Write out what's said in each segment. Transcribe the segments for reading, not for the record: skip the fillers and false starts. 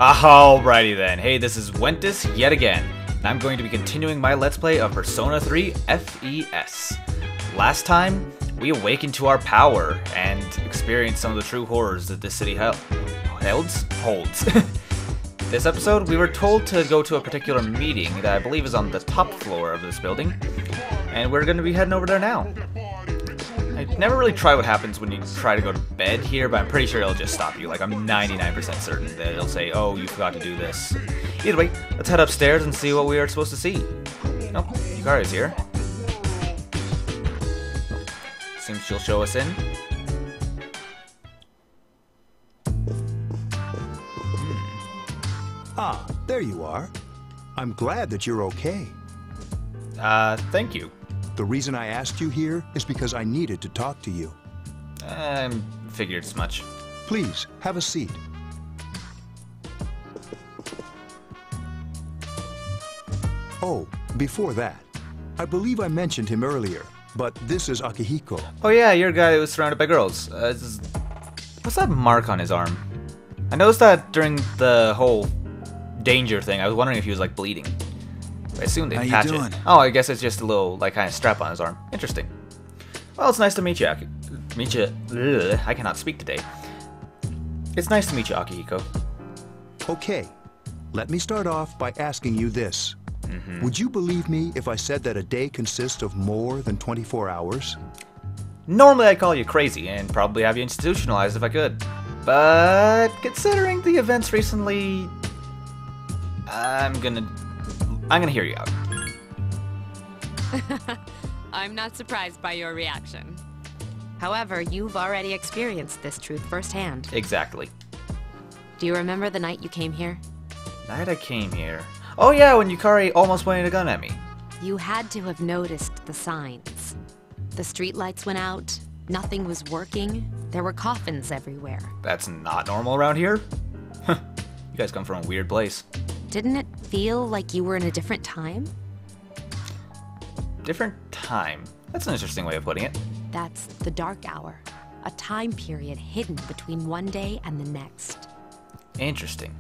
Alrighty then, hey, this is Wentus yet again, and I'm going to be continuing my Let's Play of Persona 3 FES. Last time, we awakened to our power and experienced some of the true horrors that this city holds. This episode, we were told to go to a particular meeting that I believe is on the top floor of this building, and we're going to be heading over there now. I never really try what happens when you try to go to bed here, but I'm pretty sure it'll just stop you. Like, I'm 99% certain that it'll say, oh, you forgot to do this. Either way, let's head upstairs and see what we are supposed to see. Oh, Yukari's here. Seems she'll show us in. Ah, there you are. I'm glad that you're okay. Thank you. The reason I asked you here is because I needed to talk to you. Figured as much. Please, have a seat. Oh, before that, I believe I mentioned him earlier, but this is Akihiko. Oh yeah, you're a guy who was surrounded by girls. What's that mark on his arm? I noticed that during the whole danger thing. I was wondering if he was, like, bleeding. I assume they patch it. Oh, I guess it's just a little, like, kind of strap on his arm. Interesting. Well, it's nice to meet you, I cannot speak today. It's nice to meet you, Akihiko. Okay, let me start off by asking you this. Would you believe me if I said that a day consists of more than 24 hours? Normally I'd call you crazy and probably have you institutionalized if I could. But considering the events recently, I'm gonna hear you out. I'm not surprised by your reaction. However, you've already experienced this truth firsthand. Exactly. Do you remember the night you came here? Night I came here. Oh yeah, when Yukari almost pointed a gun at me. You had to have noticed the signs. The streetlights went out, nothing was working, there were coffins everywhere. That's not normal around here? You guys come from a weird place. Didn't it feel like you were in a different time? Different time? That's an interesting way of putting it. That's the dark hour. A time period hidden between one day and the next. Interesting.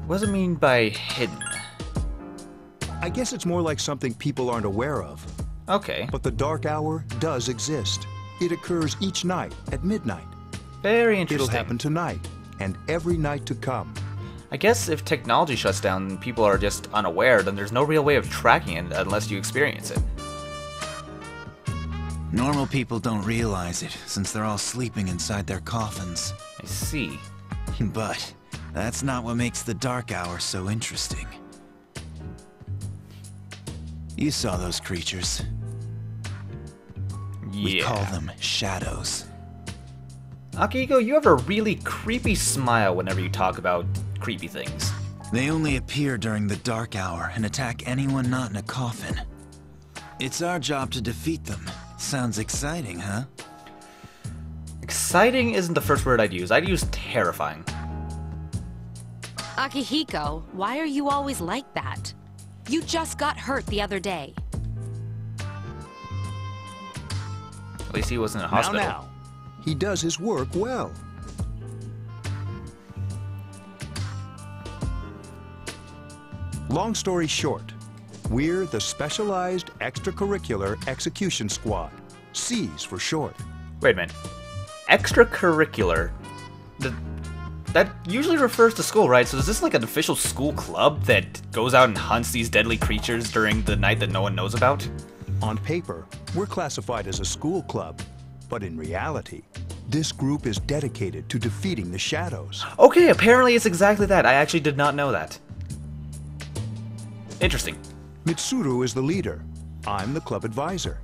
What does it mean by hidden? I guess it's more like something people aren't aware of. Okay. But the dark hour does exist. It occurs each night at midnight. Very interesting. It'll happen tonight and every night to come. I guess if technology shuts down and people are just unaware, then there's no real way of tracking it unless you experience it. Normal people don't realize it, since they're all sleeping inside their coffins. I see. But that's not what makes the dark hour so interesting. You saw those creatures. Yeah. We call them shadows. Akihiko, you have a really creepy smile whenever you talk about creepy things. They only appear during the dark hour and attack anyone not in a coffin. It's our job to defeat them. Sounds exciting, huh? Exciting isn't the first word I'd use. I'd use terrifying. Akihiko, why are you always like that? You just got hurt the other day. At least he wasn't in a hospital. Now. He does his work well. Long story short, we're the Specialized Extracurricular Execution Squad. C's for short. Wait a minute. Extracurricular? That usually refers to school, right? So is this like an official school club that goes out and hunts these deadly creatures during the night that no one knows about? On paper, we're classified as a school club. But in reality, this group is dedicated to defeating the shadows. Okay, apparently it's exactly that. I actually did not know that. Interesting. Mitsuru is the leader. I'm the club advisor.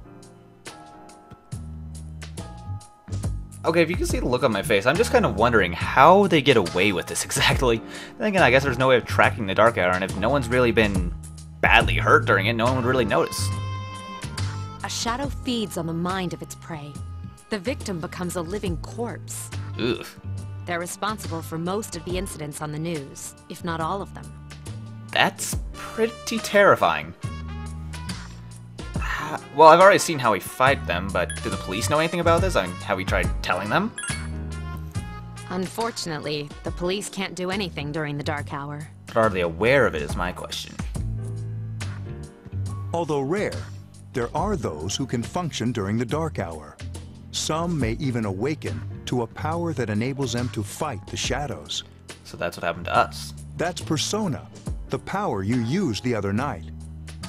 Okay, if you can see the look on my face, I'm just kind of wondering how they get away with this exactly. Then again, I guess there's no way of tracking the dark hour, and if no one's really been badly hurt during it, no one would really notice. A shadow feeds on the mind of its prey. The victim becomes a living corpse. Ugh. They're responsible for most of the incidents on the news, if not all of them. That's pretty terrifying. Well, I've already seen how we fight them, but do the police know anything about this? I mean, have we tried telling them? Unfortunately, the police can't do anything during the dark hour. But are they aware of it is my question. Although rare, there are those who can function during the dark hour. Some may even awaken to a power that enables them to fight the shadows. So that's what happened to us. That's Persona, the power you used the other night.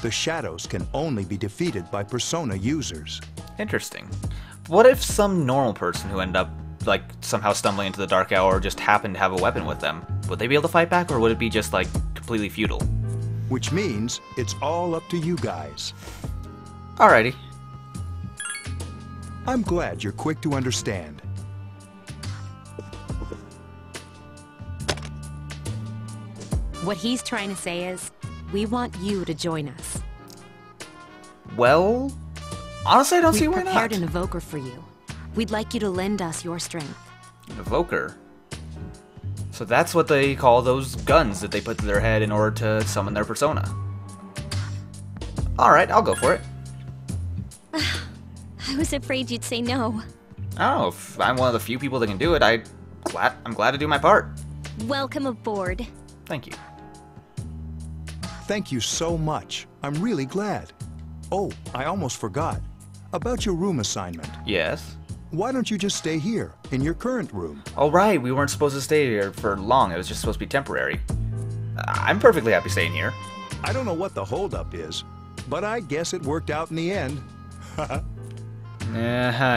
The shadows can only be defeated by Persona users. Interesting. What if some normal person who ended up, like, somehow stumbling into the dark hour just happened to have a weapon with them? Would they be able to fight back, or would it be just, like, completely futile? Which means it's all up to you guys. Alrighty. I'm glad you're quick to understand. What he's trying to say is, we want you to join us. Well, honestly, I don't see We've why not. prepared an evoker for you. We'd like you to lend us your strength. An evoker? So that's what they call those guns that they put to their head in order to summon their persona. Alright, I'll go for it. I was afraid you'd say no. Oh, if I'm one of the few people that can do it, I'm glad to do my part. Welcome aboard. Thank you. Thank you so much. I'm really glad. Oh, I almost forgot. About your room assignment. Yes? Why don't you just stay here, in your current room? Oh right, we weren't supposed to stay here for long. It was just supposed to be temporary. I'm perfectly happy staying here. I don't know what the holdup is, but I guess it worked out in the end.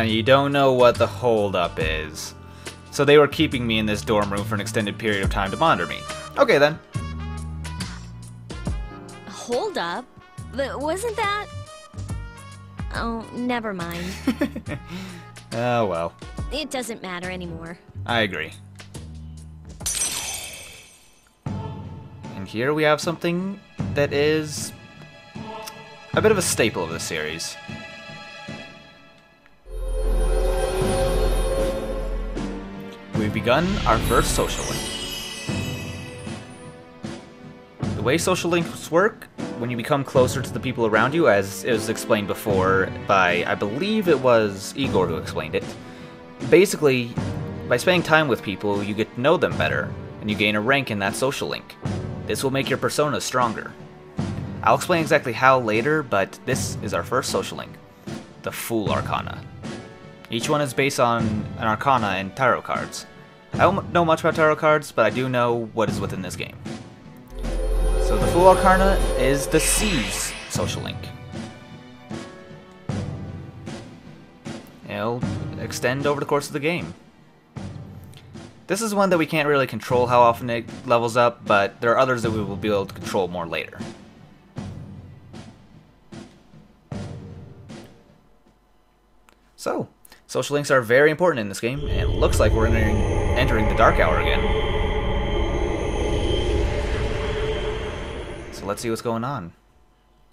You don't know what the holdup is. So they were keeping me in this dorm room for an extended period of time to monitor me. Okay then. Hold up. Wasn't that... Oh, never mind. Oh well. It doesn't matter anymore. I agree. And here we have something that is a bit of a staple of the series. We've begun our first social link. The way social links work, when you become closer to the people around you, as it was explained before by, I believe it was Igor who explained it, basically, by spending time with people, you get to know them better, and you gain a rank in that social link. This will make your persona stronger. I'll explain exactly how later, but this is our first social link, the Fool Arcana. Each one is based on an Arcana and Tarot cards. I don't know much about Tarot cards, but I do know what is within this game. So the Fool Arcana is the C's social link. It'll extend over the course of the game. This is one that we can't really control how often it levels up, but there are others that we will be able to control more later. So, social links are very important in this game, and it looks like we're entering the dark hour again. So let's see what's going on.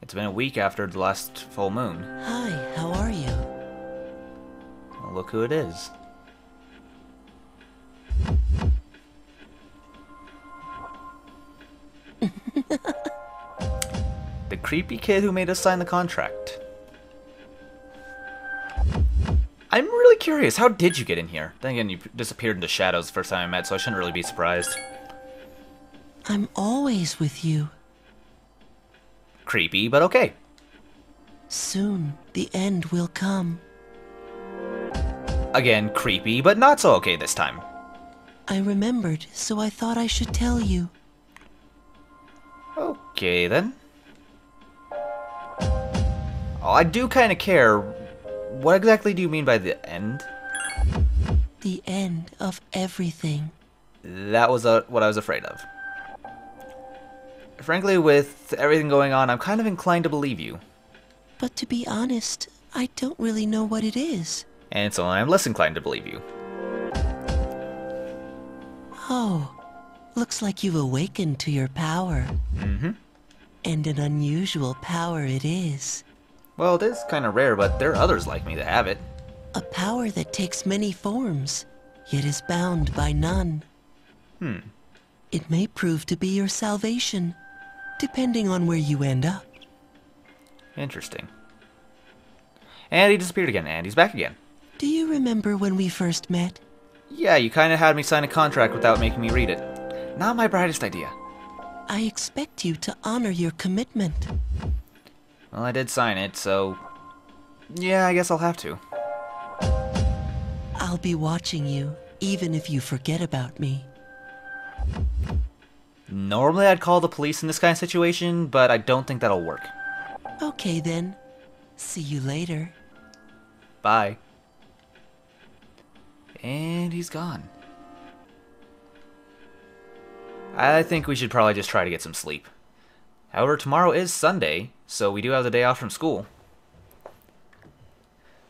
It's been a week after the last full moon. Hi, how are you? Well, look who it is. The creepy kid who made us sign the contract. I'm really curious, how did you get in here? Then again, you disappeared into shadows the first time I met, so I shouldn't really be surprised. I'm always with you. Creepy, but okay. Soon, the end will come. Again, creepy, but not so okay this time. I remembered, so I thought I should tell you. Okay, then. Oh, I do kind of care. What exactly do you mean by the end? The end of everything. That was what I was afraid of. Frankly, with everything going on, I'm kind of inclined to believe you. But to be honest, I don't really know what it is. And so I'm less inclined to believe you. Oh, looks like you've awakened to your power. Mm-hmm. And an unusual power it is. Well, it is kind of rare, but there are others like me that have it. A power that takes many forms, yet is bound by none. It may prove to be your salvation, depending on where you end up. Interesting. And he disappeared again, and he's back again. Do you remember when we first met? Yeah, you kinda had me sign a contract without making me read it. Not my brightest idea. I expect you to honor your commitment. Well, I did sign it, so... yeah, I guess I'll have to. I'll be watching you, even if you forget about me. Normally I'd call the police in this kind of situation, but I don't think that'll work. Okay then. See you later. Bye. And he's gone. I think we should probably just try to get some sleep. However, tomorrow is Sunday, so we do have the day off from school.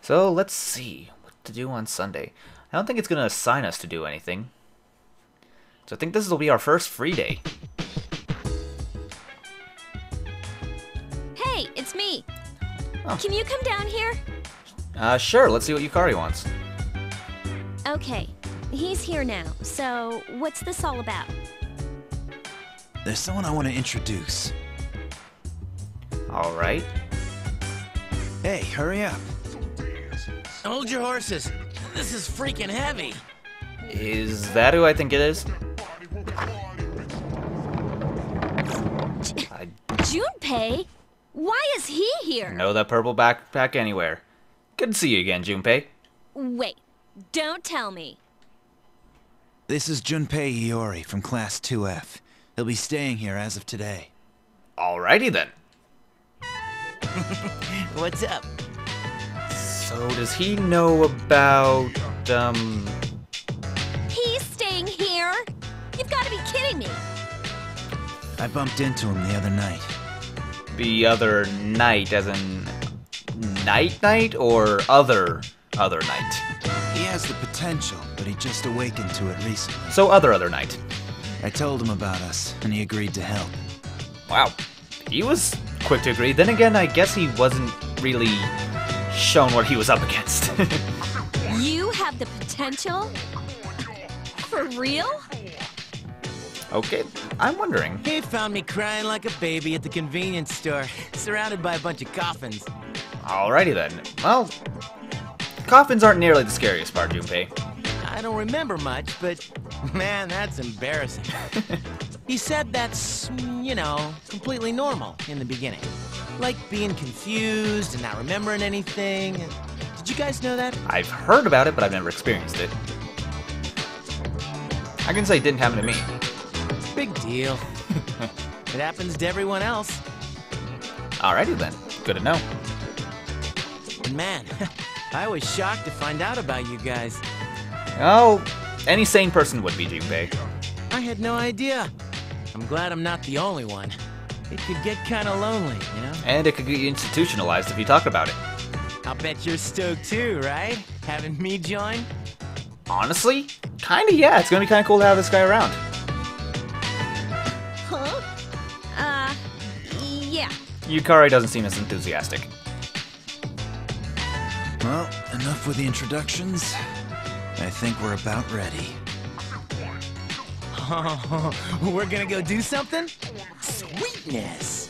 So let's see what to do on Sunday. I don't think it's going to assign us to do anything. So I think this will be our first free day. Hey, it's me. Oh. Can you come down here? Sure, let's see what Yukari wants. Okay, he's here now. So, what's this all about? There's someone I want to introduce. Alright. Hey, hurry up. Hold your horses. This is freaking heavy. Is that who I think it is? I Junpei? Why is he here? know that purple backpack anywhere. Good to see you again, Junpei. Wait, don't tell me. This is Junpei Iori from Class 2F. He'll be staying here as of today. Alrighty then. What's up? So does he know about, He's staying here? You've got to be kidding me. I bumped into him the other night. the other night, as in night or other night? He has the potential, but he just awakened to it recently. So other night. I told him about us, and he agreed to help. Wow. He was quick to agree. Then again, I guess he wasn't really shown what he was up against. You have the potential? For real? Okay, I'm wondering. He found me crying like a baby at the convenience store, surrounded by a bunch of coffins. Alrighty then. Well, coffins aren't nearly the scariest part, Junpei. I don't remember much, but man, that's embarrassing. He said that's, you know, completely normal in the beginning. Like being confused and not remembering anything. Did you guys know that? I've heard about it, but I've never experienced it. I can say it didn't happen to me. Big deal. It happens to everyone else. Alrighty then. Good to know. And man, I was shocked to find out about you guys. Oh, any sane person would be, Junpei. I had no idea. I'm glad I'm not the only one. It could get kind of lonely, you know? And it could get institutionalized if you talk about it. I'll bet you're stoked too, right? Having me join? Honestly, kinda yeah. It's gonna be kinda cool to have this guy around. Huh? Yeah. Yukari doesn't seem as enthusiastic. Well, enough with the introductions. I think we're about ready. Oh, we're gonna go do something? Sweetness!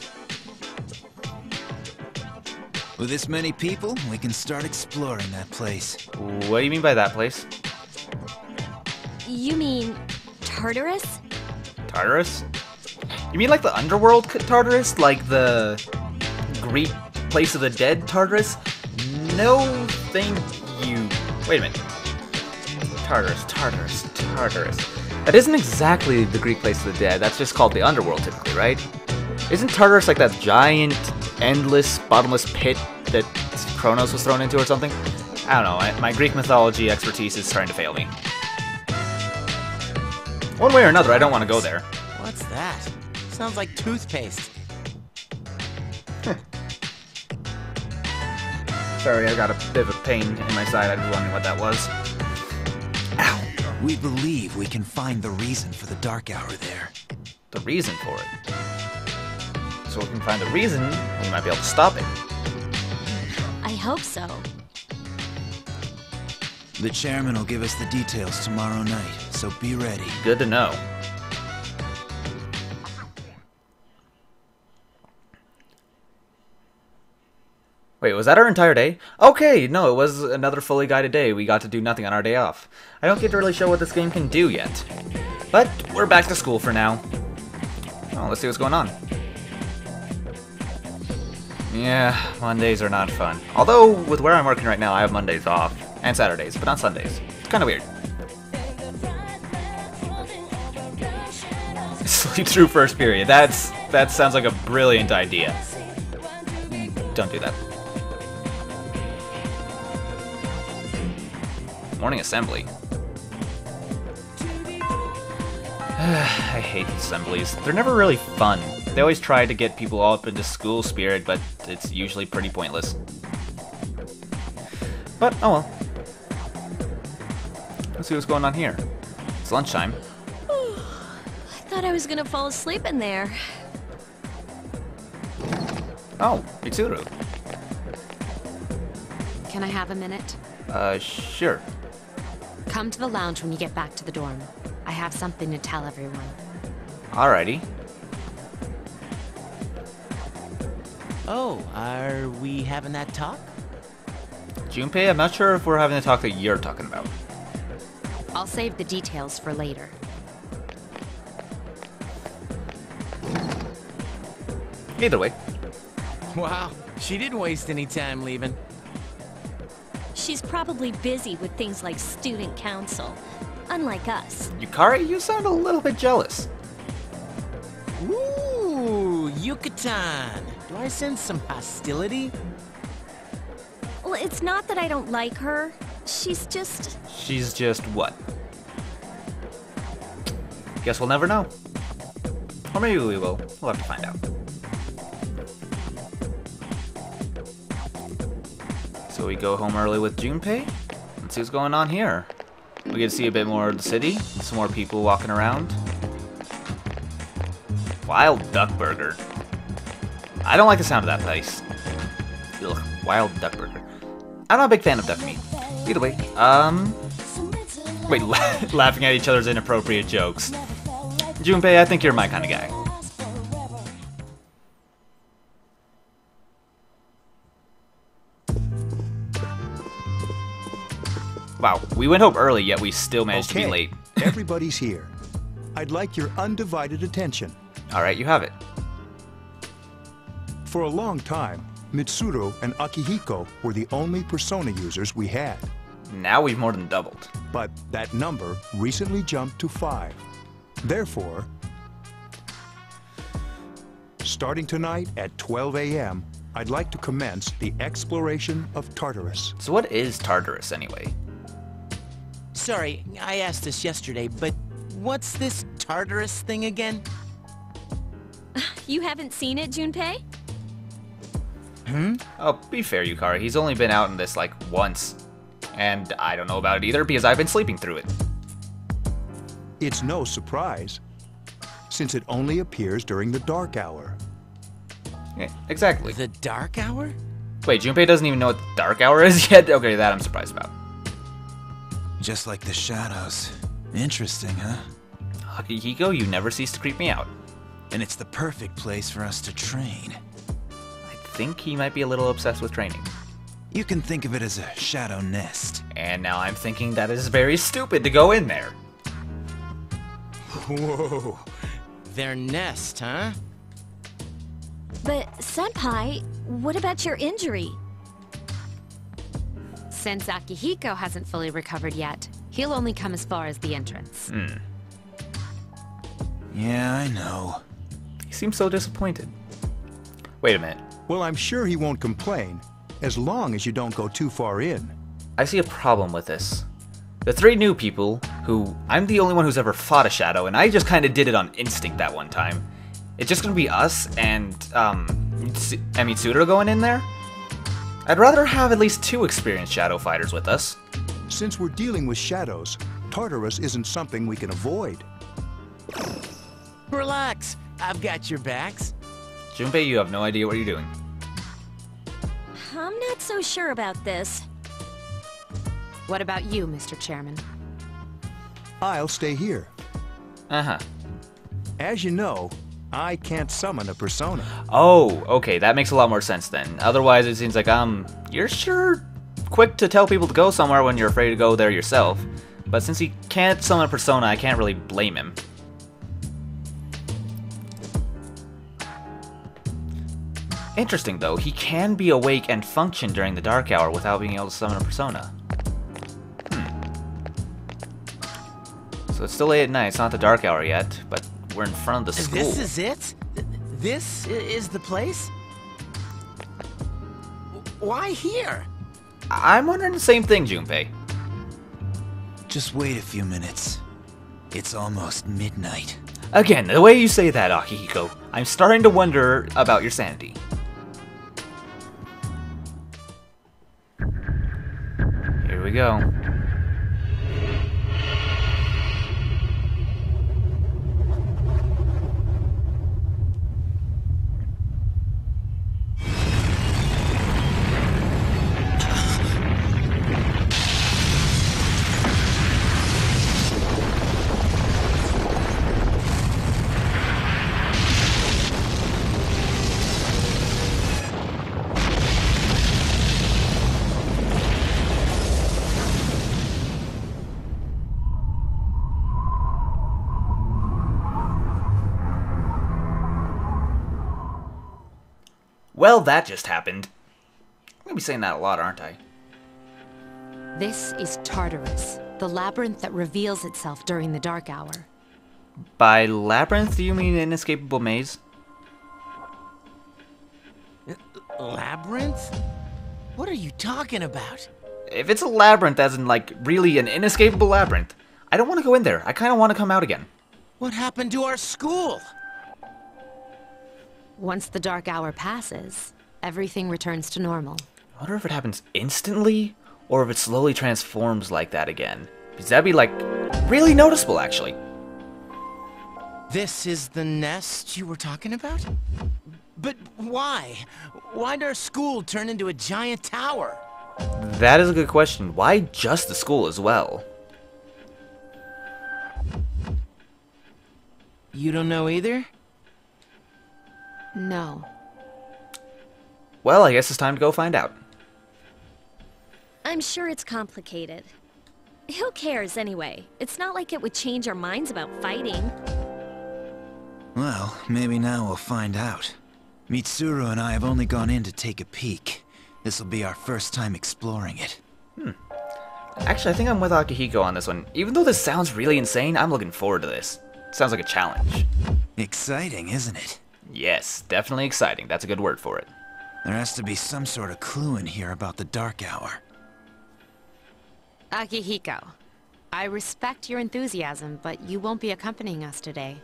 With this many people, we can start exploring that place. What do you mean by that place? You mean Tartarus? Tartarus? You mean like the underworld Tartarus? Like the Greek place of the dead Tartarus? No, thank you. Wait a minute. Tartarus. That isn't exactly the Greek place of the dead. That's just called the underworld typically, right? Isn't Tartarus like that giant, endless, bottomless pit that Kronos was thrown into or something? I don't know. My Greek mythology expertise is starting to fail me. One way or another, I don't want to go there. What's that? Sounds like toothpaste. Sorry, I got a bit of a pain in my side. I was wondering what that was. Ow. We believe we can find the reason for the dark hour there. The reason for it. So if we can find the reason, we might be able to stop it. I hope so. The chairman will give us the details tomorrow night, so be ready. Good to know. Wait, was that our entire day? Okay, no, it was another fully guided day. We got to do nothing on our day off. I don't get to really show what this game can do yet. But we're back to school for now. Oh, let's see what's going on. Yeah, Mondays are not fun. Although, with where I'm working right now, I have Mondays off. And Saturdays, but not Sundays. It's kind of weird. Sleep through first period. That sounds like a brilliant idea. Don't do that. Morning assembly. I hate assemblies. They're never really fun. They always try to get people all up into school spirit, but it's usually pretty pointless. But, oh well. Let's see what's going on here. It's lunchtime. I thought I was gonna fall asleep in there. Oh, Mitsuru. Can I have a minute? Sure. Come to the lounge when you get back to the dorm. I have something to tell everyone. Alrighty. Oh, are we having that talk? Junpei, I'm not sure if we're having the talk that you're talking about. I'll save the details for later. Either way. Wow, she didn't waste any time leaving. She's probably busy with things like student council, unlike us. Yukari, you sound a little bit jealous. Ooh, Yucatan. Do I sense some hostility? Well, it's not that I don't like her. She's just... She's just what? Guess we'll never know. Or maybe we will. We'll have to find out. So we go home early with Junpei. Let's see what's going on here. We get to see a bit more of the city. Some more people walking around. Wild Duck Burger. I don't like the sound of that place. Ugh, Wild Duck Burger. I'm not a big fan of duck meat. Either way, wait, laughing at each other's inappropriate jokes. Junpei, I think you're my kind of guy. Wow, we went home early, yet we still managed to be late. Everybody's here. I'd like your undivided attention. Alright, you have it. For a long time, Mitsuru and Akihiko were the only persona users we had. Now we've more than doubled. But that number recently jumped to 5. Therefore, starting tonight at 12 a.m., I'd like to commence the exploration of Tartarus. So what is Tartarus, anyway? Sorry, I asked this yesterday, but what's this Tartarus thing again? You haven't seen it, Junpei? Oh, be fair, Yukari. He's only been out in this, like, once. And I don't know about it either because I've been sleeping through it. It's no surprise, since it only appears during the dark hour. Yeah, exactly. The dark hour? Wait, Junpei doesn't even know what the dark hour is yet? Okay, that I'm surprised about. Just like the shadows. Interesting, huh? Akihiko, you never cease to creep me out. And it's the perfect place for us to train. I think he might be a little obsessed with training. You can think of it as a shadow nest. And now I'm thinking that is very stupid to go in there. Whoa. Their nest, huh? But, Senpai, what about your injury? Since Akihiko hasn't fully recovered yet, he'll only come as far as the entrance. Yeah, I know. He seems so disappointed. Wait a minute. Well, I'm sure he won't complain, as long as you don't go too far in. I see a problem with this. The 3 new people, who I'm the only one who's ever fought a shadow, and I just kind of did it on instinct that one time. It's just gonna be us and Mitsuru going in there? I'd rather have at least 2 experienced shadow fighters with us. Since we're dealing with shadows, Tartarus isn't something we can avoid. Relax, I've got your backs. Junpei, you have no idea what you're doing. I'm not so sure about this. What about you, Mr. Chairman? I'll stay here. Uh-huh. As you know, I can't summon a persona. Oh, okay, that makes a lot more sense then. Otherwise, it seems like, you're sure quick to tell people to go somewhere when you're afraid to go there yourself. But since he can't summon a persona, I can't really blame him. Interesting, though. He can be awake and function during the dark hour without being able to summon a persona. So it's still late at night. It's not the dark hour yet, but we're in front of the school. This is it? This is the place? Why here? I'm wondering the same thing, Junpei. Just wait a few minutes. It's almost midnight. Again, the way you say that, Akihiko, I'm starting to wonder about your sanity. Here we go. Well, that just happened. I'm gonna be saying that a lot, aren't I? This is Tartarus, the labyrinth that reveals itself during the dark hour. By labyrinth, do you mean inescapable maze? Labyrinth? What are you talking about? If it's a labyrinth, as in, like, really an inescapable labyrinth, I don't want to go in there. I kind of want to come out again. What happened to our school? Once the dark hour passes, everything returns to normal. I wonder if it happens instantly, or if it slowly transforms like that again. Because that'd be, like, really noticeable, actually. This is the nest you were talking about? But why? Why'd our school turn into a giant tower? That is a good question. Why just the school as well? You don't know either? No. Well, I guess it's time to go find out. I'm sure it's complicated. Who cares anyway? It's not like it would change our minds about fighting. Well, maybe now we'll find out. Mitsuru and I have only gone in to take a peek. This'll be our first time exploring it. Actually, I think I'm with Akihiko on this one. Even though this sounds really insane, I'm looking forward to this. Sounds like a challenge. Exciting, isn't it? Yes, definitely exciting. That's a good word for it. There has to be some sort of clue in here about the dark hour. Akihiko, I respect your enthusiasm, but you won't be accompanying us today.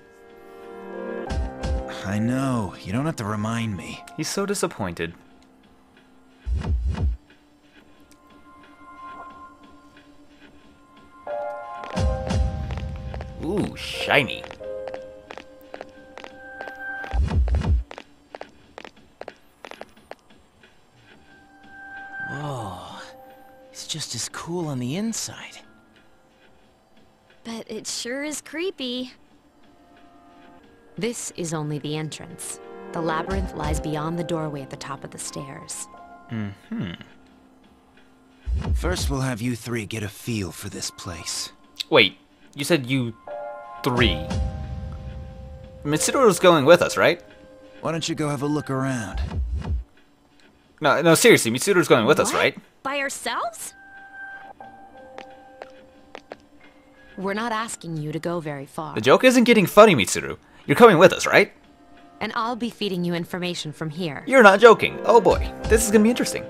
I know. You don't have to remind me. He's so disappointed. Ooh, shiny. Whoa. It's just as cool on the inside. But it sure is creepy. This is only the entrance. The labyrinth lies beyond the doorway at the top of the stairs. First, we'll have you three get a feel for this place. Wait, you said you three. Mitsuru's going with us, right? Why don't you go have a look around? No, seriously, Mitsuru's going with us, What? right? By ourselves? We're not asking you to go very far. The joke isn't getting funny, Mitsuru. You're coming with us, right? And I'll be feeding you information from here. You're not joking. Oh boy, this is gonna be interesting.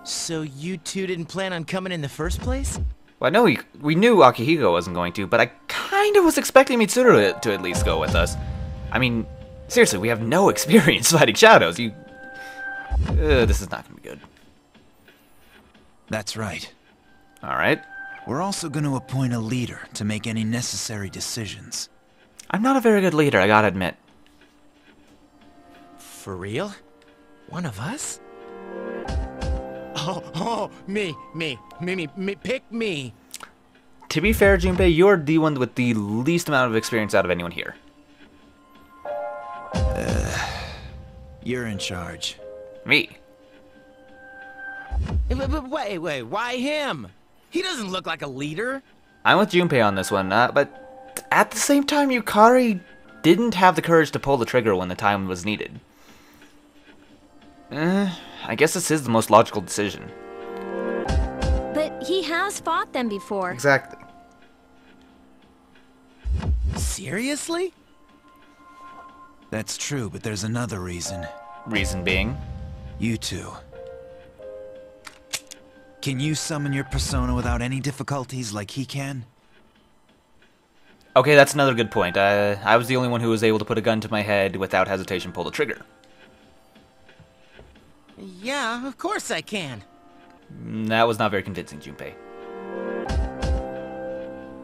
So you two didn't plan on coming in the first place? Well, I know we knew Akihiko wasn't going to, but I kind of was expecting Mitsuru to at least go with us. I mean, seriously, we have no experience fighting shadows. This is not gonna be good. That's right. Alright. We're also going to appoint a leader to make any necessary decisions. I'm not a very good leader, I gotta admit. For real? One of us? Oh, me, pick me. To be fair, Junpei, you're the one with the least amount of experience out of anyone here. You're in charge. Me. But wait, why him? He doesn't look like a leader. I'm with Junpei on this one, but at the same time, Yukari didn't have the courage to pull the trigger when the time was needed. I guess this is the most logical decision. But he has fought them before. Exactly. Seriously? That's true, but there's another reason. Reason being? You two. Can you summon your persona without any difficulties like he can? Okay, that's another good point. I was the only one who was able to put a gun to my head without hesitation pull the trigger. Yeah, of course I can. That was not very convincing, Junpei.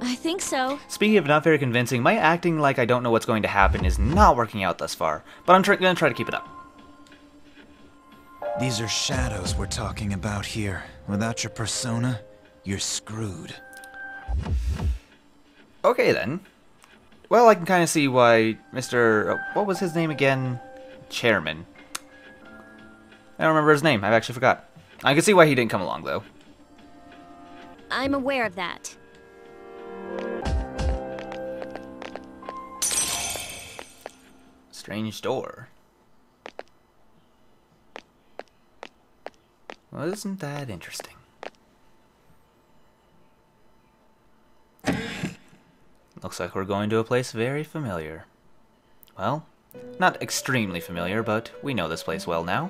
I think so. Speaking of not very convincing, my acting like I don't know what's going to happen is not working out thus far, but I'm gonna try to keep it up. These are shadows we're talking about here. Without your persona, you're screwed. Okay then. Well, I can kind of see why Mr. What was his name again? Chairman. I don't remember his name. I've actually forgot. I can see why he didn't come along, though. I'm aware of that. Strange door. Well, isn't that interesting? Looks like we're going to a place very familiar. Well, not extremely familiar, but we know this place well now.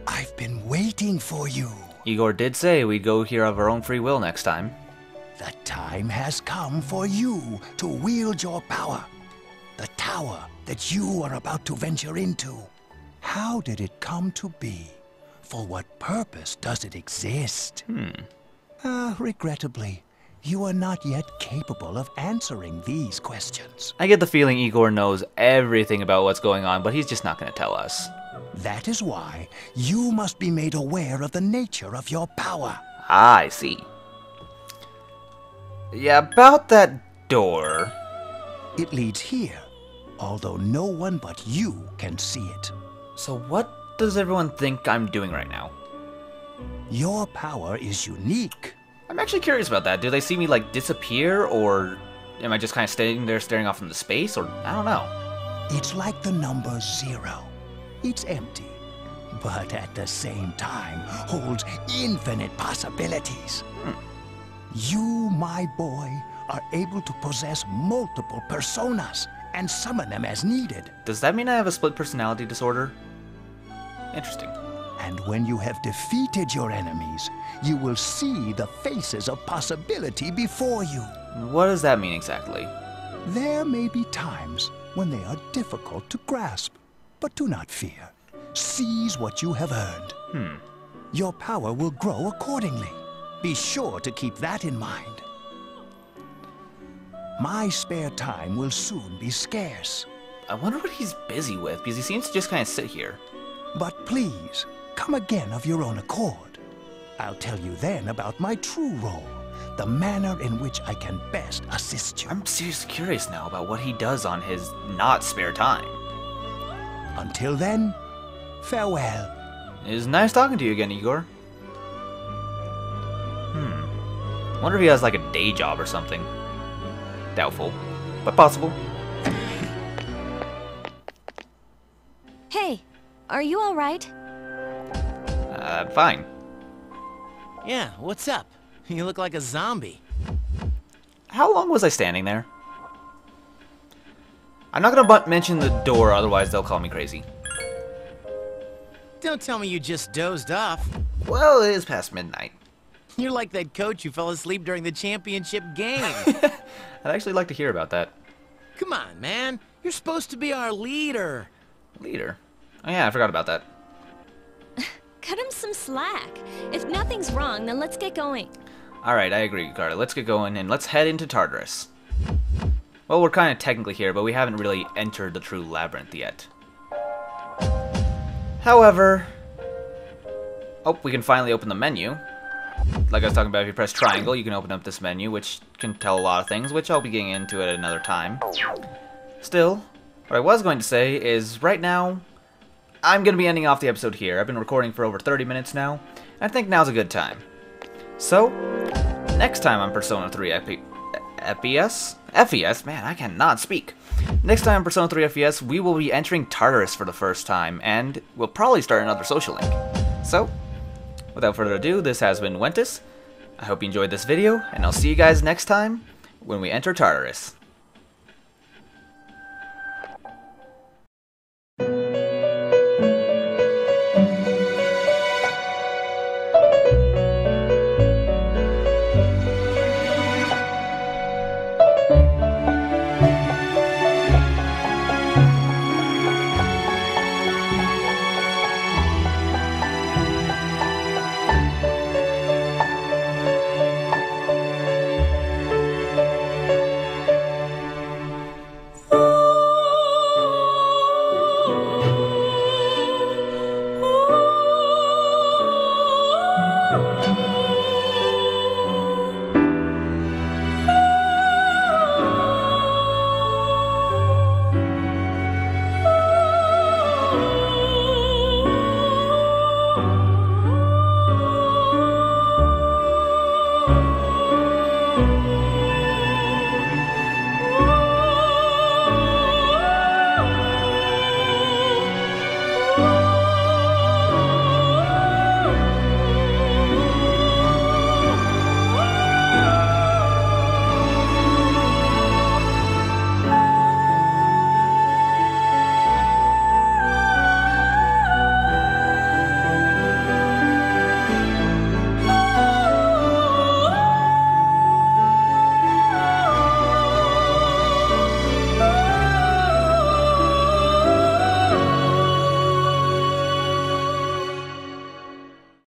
I've been waiting for you. Igor did say we'd go here of our own free will next time. The time has come for you to wield your power. The tower that you are about to venture into. How did it come to be? For what purpose does it exist? Regrettably, you are not yet capable of answering these questions. I get the feeling Igor knows everything about what's going on, but he's just not going to tell us. That is why you must be made aware of the nature of your power. Ah, I see. Yeah, about that door. It leads here, although no one but you can see it. So what does everyone think I'm doing right now? Your power is unique. I'm actually curious about that. Do they see me, like, disappear, or am I just kind of standing there staring off into space, or I don't know. It's like the number 0. It's empty, but at the same time holds infinite possibilities. You, my boy, are able to possess multiple personas and summon them as needed. Does that mean I have a split personality disorder? Interesting. And when you have defeated your enemies, you will see the faces of possibility before you. What does that mean exactly? There may be times when they are difficult to grasp, but do not fear. Seize what you have earned. Your power will grow accordingly. Be sure to keep that in mind. My spare time will soon be scarce. I wonder what he's busy with, because he seems to just kind of sit here. But please, come again of your own accord. I'll tell you then about my true role, the manner in which I can best assist you. I'm seriously curious now about what he does on his not spare time. Until then, farewell. It was nice talking to you again, Igor. Wonder if he has like a day job or something. Doubtful, but possible. Hey, are you all right? Fine. Yeah, what's up? You look like a zombie. How long was I standing there? I'm not gonna mention the door, otherwise they'll call me crazy. Don't tell me you just dozed off. Well, it is past midnight. You're like that coach who fell asleep during the championship game. I'd actually like to hear about that. Come on, man. You're supposed to be our leader. Leader? Oh yeah, I forgot about that. Cut him some slack. If nothing's wrong, then let's get going. Alright, I agree, Carter. Let's get going and let's head into Tartarus. Well, we're kind of technically here, but we haven't really entered the true labyrinth yet. However... Oh, we can finally open the menu. Like I was talking about, if you press triangle, you can open up this menu, which can tell a lot of things, which I'll be getting into at another time. Still, What I was going to say is, right now, I'm going to be ending off the episode here. I've been recording for over 30 minutes now, and I think now's a good time. So, next time on Persona 3 FES? FES? Man, I cannot speak. Next time on Persona 3 FES, we will be entering Tartarus for the first time, and we'll probably start another social link. So, without further ado, this has been Wentus. I hope you enjoyed this video, and I'll see you guys next time when we enter Tartarus.